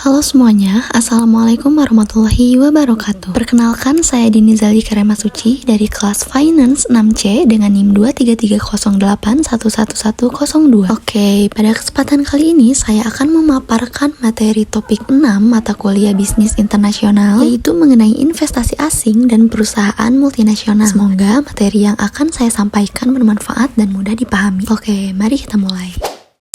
Halo semuanya, Assalamualaikum warahmatullahi wabarakatuh. Perkenalkan, saya Dini Zalika Remasuci dari kelas Finance 6C dengan NIM 23308111102. Oke, pada kesempatan kali ini saya akan memaparkan materi topik 6 mata kuliah bisnis internasional, yaitu mengenai investasi asing dan perusahaan multinasional. Semoga materi yang akan saya sampaikan bermanfaat dan mudah dipahami. Oke, mari kita mulai.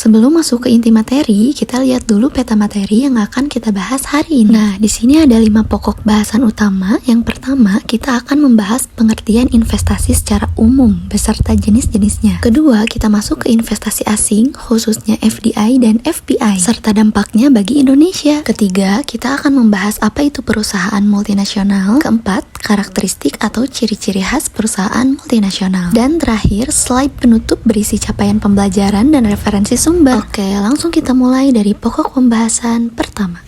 Sebelum masuk ke inti materi, kita lihat dulu peta materi yang akan kita bahas hari ini. Nah, di sini ada 5 pokok bahasan utama. Yang pertama, kita akan membahas pengertian investasi secara umum beserta jenis-jenisnya. Kedua, kita masuk ke investasi asing, khususnya FDI dan FPI, serta dampaknya bagi Indonesia. Ketiga, kita akan membahas apa itu perusahaan multinasional. Keempat, karakteristik atau ciri-ciri khas perusahaan multinasional. Dan terakhir, slide penutup berisi capaian pembelajaran dan referensi sumber. Oke, langsung kita mulai dari pokok pembahasan pertama.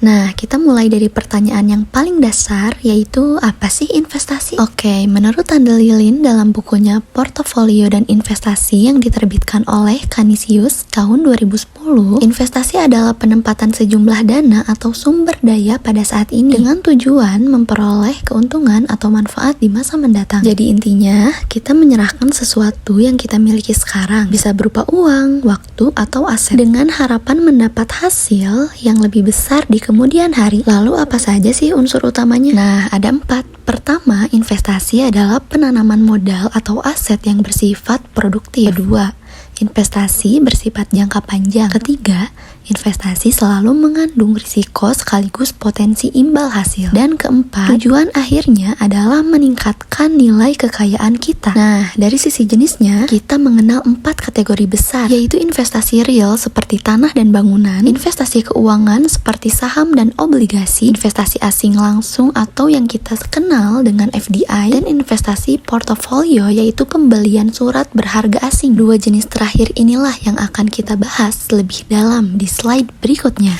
Nah, kita mulai dari pertanyaan yang paling dasar, yaitu apa sih investasi? Oke, menurut Tanda Lilin dalam bukunya Portofolio dan Investasi yang diterbitkan oleh Canisius tahun 2010, investasi adalah penempatan sejumlah dana atau sumber daya pada saat ini dengan tujuan memperoleh keuntungan atau manfaat di masa mendatang. Jadi intinya, kita menyerahkan sesuatu yang kita miliki sekarang, bisa berupa uang, waktu, atau aset, dengan harapan mendapat hasil yang lebih besar di kemudian hari. Lalu apa saja sih unsur utamanya? Nah, ada 4. Pertama, investasi adalah penanaman modal atau aset yang bersifat produktif. Kedua, investasi bersifat jangka panjang. Ketiga, investasi selalu mengandung risiko sekaligus potensi imbal hasil. Dan keempat, tujuan akhirnya adalah meningkatkan nilai kekayaan kita. Nah, dari sisi jenisnya, kita mengenal 4 kategori besar, yaitu investasi real seperti tanah dan bangunan, investasi keuangan seperti saham dan obligasi, investasi asing langsung atau yang kita kenal dengan FDI, dan investasi portofolio yaitu pembelian surat berharga asing. 2 jenis terakhir inilah yang akan kita bahas lebih dalam di slide berikutnya.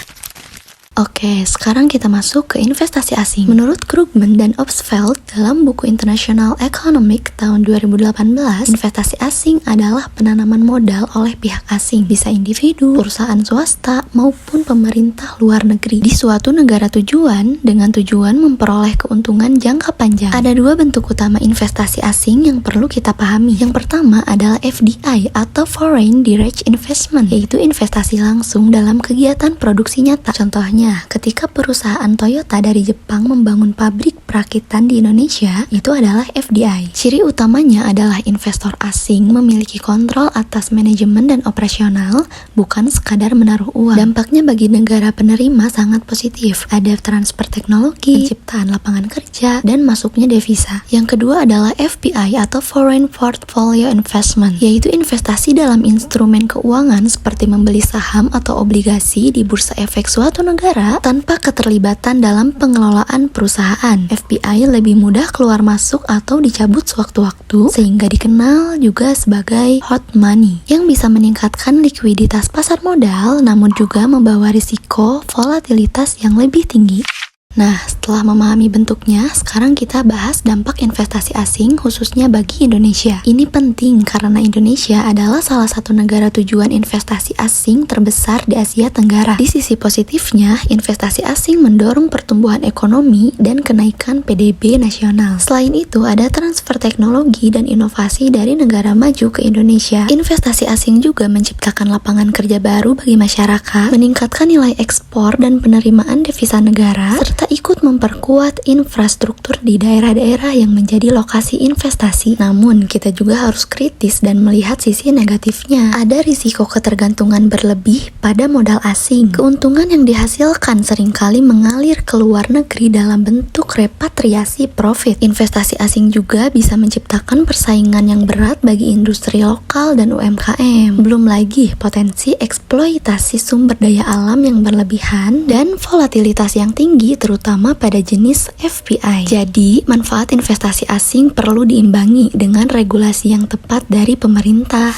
Oke, sekarang kita masuk ke investasi asing. Menurut Krugman dan Obstfeld dalam buku International Economic tahun 2018, investasi asing adalah penanaman modal oleh pihak asing, bisa individu, perusahaan swasta, maupun pemerintah luar negeri di suatu negara tujuan dengan tujuan memperoleh keuntungan jangka panjang. Ada 2 bentuk utama investasi asing yang perlu kita pahami. Yang pertama adalah FDI atau Foreign Direct Investment, yaitu investasi langsung dalam kegiatan produksi nyata. Contohnya, ketika perusahaan Toyota dari Jepang membangun pabrik perakitan di Indonesia, itu adalah FDI. Ciri utamanya adalah investor asing memiliki kontrol atas manajemen dan operasional, bukan sekadar menaruh uang. Dampaknya bagi negara penerima sangat positif. Ada transfer teknologi, penciptaan lapangan kerja, dan masuknya devisa. Yang kedua adalah FPI atau Foreign Portfolio Investment, yaitu investasi dalam instrumen keuangan seperti membeli saham atau obligasi di bursa efek suatu negara tanpa keterlibatan dalam pengelolaan perusahaan. FPI lebih mudah keluar masuk atau dicabut sewaktu-waktu, sehingga dikenal juga sebagai hot money, yang bisa meningkatkan likuiditas pasar modal namun juga membawa risiko volatilitas yang lebih tinggi. Nah, setelah memahami bentuknya, sekarang kita bahas dampak investasi asing khususnya bagi Indonesia. Ini penting karena Indonesia adalah salah satu negara tujuan investasi asing terbesar di Asia Tenggara. Di sisi positifnya, investasi asing mendorong pertumbuhan ekonomi dan kenaikan PDB nasional. Selain itu, ada transfer teknologi dan inovasi dari negara maju ke Indonesia. Investasi asing juga menciptakan lapangan kerja baru bagi masyarakat, meningkatkan nilai ekspor dan penerimaan devisa negara, serta ikut memperkuat infrastruktur di daerah-daerah yang menjadi lokasi investasi. Namun, kita juga harus kritis dan melihat sisi negatifnya. Ada risiko ketergantungan berlebih pada modal asing. Keuntungan yang dihasilkan seringkali mengalir ke luar negeri dalam bentuk repatriasi profit. Investasi asing juga bisa menciptakan persaingan yang berat bagi industri lokal dan UMKM. Belum lagi potensi eksploitasi sumber daya alam yang berlebihan dan volatilitas yang tinggi terutama pada jenis FPI. Jadi, manfaat investasi asing perlu diimbangi dengan regulasi yang tepat dari pemerintah.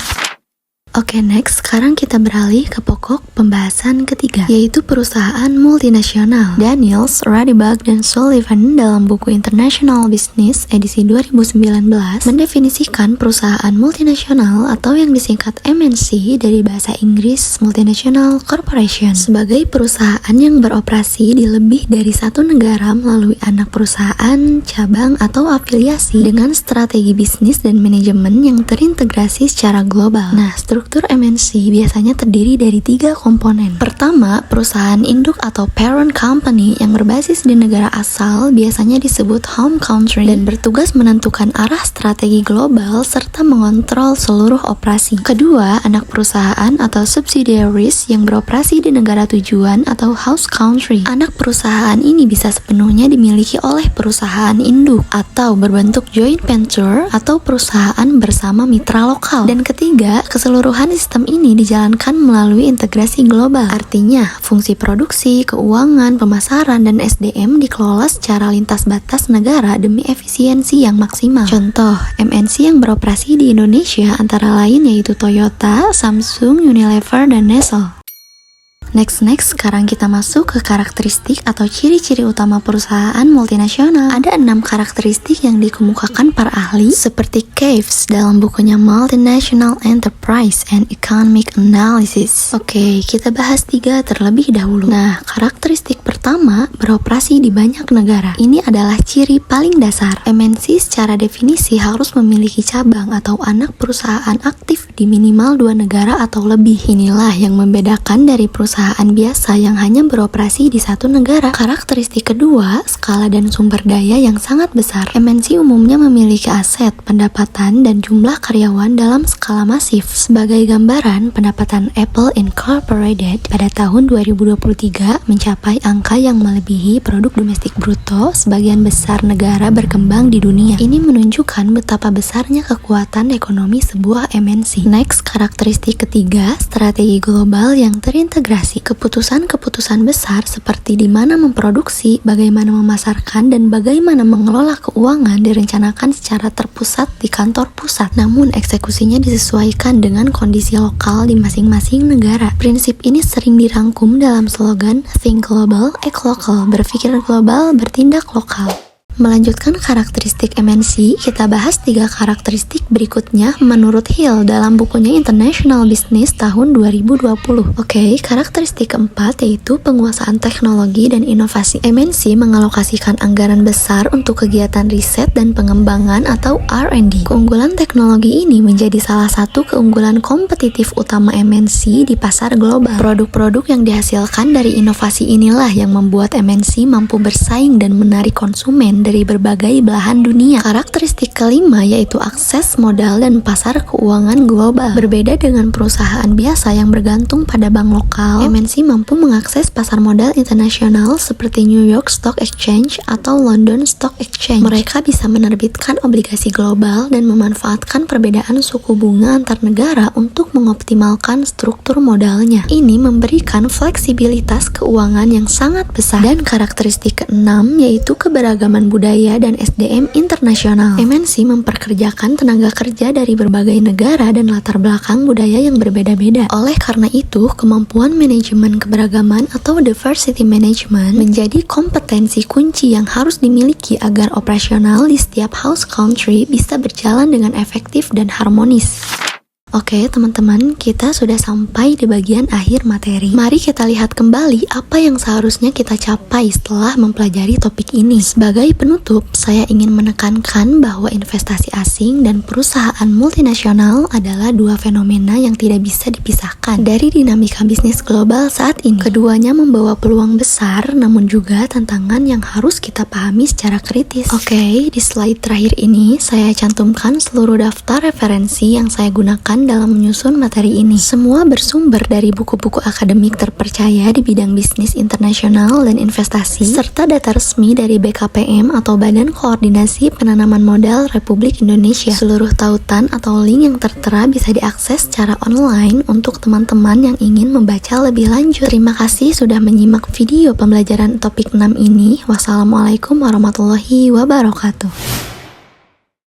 Oke, next, sekarang kita beralih ke pokok pembahasan ketiga, yaitu perusahaan multinasional. Daniels, Radibach, dan Sullivan dalam buku International Business edisi 2019 mendefinisikan perusahaan multinasional atau yang disingkat MNC dari bahasa Inggris Multinational Corporation sebagai perusahaan yang beroperasi di lebih dari satu negara melalui anak perusahaan, cabang, atau afiliasi dengan strategi bisnis dan manajemen yang terintegrasi secara global. Nah, struktur MNC biasanya terdiri dari 3 komponen. Pertama, perusahaan induk atau parent company yang berbasis di negara asal biasanya disebut home country dan bertugas menentukan arah strategi global serta mengontrol seluruh operasi. Kedua, anak perusahaan atau subsidiaries yang beroperasi di negara tujuan atau host country. Anak perusahaan ini bisa sepenuhnya dimiliki oleh perusahaan induk atau berbentuk joint venture atau perusahaan bersama mitra lokal. Dan ketiga, keseluruhan sistem ini dijalankan melalui integrasi global. Artinya, fungsi produksi, keuangan, pemasaran, dan SDM dikelola secara lintas batas negara demi efisiensi yang maksimal. Contoh, MNC yang beroperasi di Indonesia antara lain yaitu Toyota, Samsung, Unilever, dan Nestle. Next, sekarang kita masuk ke karakteristik atau ciri-ciri utama perusahaan multinasional. Ada 6 karakteristik yang dikemukakan para ahli seperti Caves dalam bukunya Multinational Enterprise and Economic Analysis. Oke, kita bahas 3 terlebih dahulu. Nah, karakteristik pertama, beroperasi di banyak negara. Ini adalah ciri paling dasar. MNC secara definisi harus memiliki cabang atau anak perusahaan aktif di minimal 2 negara atau lebih. Inilah yang membedakan dari perusahaan biasa yang hanya beroperasi di satu negara. Karakteristik kedua, skala dan sumber daya yang sangat besar. MNC umumnya memiliki aset, pendapatan, dan jumlah karyawan dalam skala masif. Sebagai gambaran, pendapatan Apple Incorporated pada tahun 2023 mencapai angka yang melebihi produk domestik bruto sebagian besar negara berkembang di dunia. Ini menunjukkan betapa besarnya kekuatan ekonomi sebuah MNC. Next, karakteristik ketiga, strategi global yang terintegrasi. Keputusan-keputusan besar seperti di mana memproduksi, bagaimana memasarkan, dan bagaimana mengelola keuangan direncanakan secara terpusat di kantor pusat. Namun eksekusinya disesuaikan dengan kondisi lokal di masing-masing negara. Prinsip ini sering dirangkum dalam slogan Think Global, Act Local, berpikir global, bertindak lokal. Melanjutkan karakteristik MNC, kita bahas 3 karakteristik berikutnya menurut Hill dalam bukunya International Business tahun 2020. Oke, karakteristik keempat yaitu penguasaan teknologi dan inovasi. MNC mengalokasikan anggaran besar untuk kegiatan riset dan pengembangan atau R&D. Keunggulan teknologi ini menjadi salah satu keunggulan kompetitif utama MNC di pasar global. Produk-produk yang dihasilkan dari inovasi inilah yang membuat MNC mampu bersaing dan menarik konsumen dari berbagai belahan dunia. Karakteristik kelima yaitu akses modal dan pasar keuangan global. Berbeda dengan perusahaan biasa yang bergantung pada bank lokal, MNC mampu mengakses pasar modal internasional seperti New York Stock Exchange atau London Stock Exchange. Mereka bisa menerbitkan obligasi global dan memanfaatkan perbedaan suku bunga antar negara untuk mengoptimalkan struktur modalnya. Ini memberikan fleksibilitas keuangan yang sangat besar. Dan karakteristik keenam yaitu keberagaman budaya dan SDM internasional. MNC memperkerjakan tenaga kerja dari berbagai negara dan latar belakang budaya yang berbeda-beda. Oleh karena itu, kemampuan manajemen keberagaman atau diversity management menjadi kompetensi kunci yang harus dimiliki agar operasional di setiap host country bisa berjalan dengan efektif dan harmonis. Oke teman-teman, kita sudah sampai di bagian akhir materi. Mari kita lihat kembali apa yang seharusnya kita capai setelah mempelajari topik ini. Sebagai penutup, saya ingin menekankan bahwa investasi asing dan perusahaan multinasional adalah 2 fenomena yang tidak bisa dipisahkan dari dinamika bisnis global saat ini. Keduanya membawa peluang besar, namun juga tantangan yang harus kita pahami secara kritis. Oke, di slide terakhir ini, saya cantumkan seluruh daftar referensi yang saya gunakan dalam menyusun materi ini. Semua bersumber dari buku-buku akademik terpercaya di bidang bisnis internasional dan investasi, serta data resmi dari BKPM atau Badan Koordinasi Penanaman Modal Republik Indonesia. Seluruh tautan atau link yang tertera bisa diakses secara online untuk teman-teman yang ingin membaca lebih lanjut. Terima kasih sudah menyimak video pembelajaran topik 6 ini. Wassalamualaikum warahmatullahi wabarakatuh.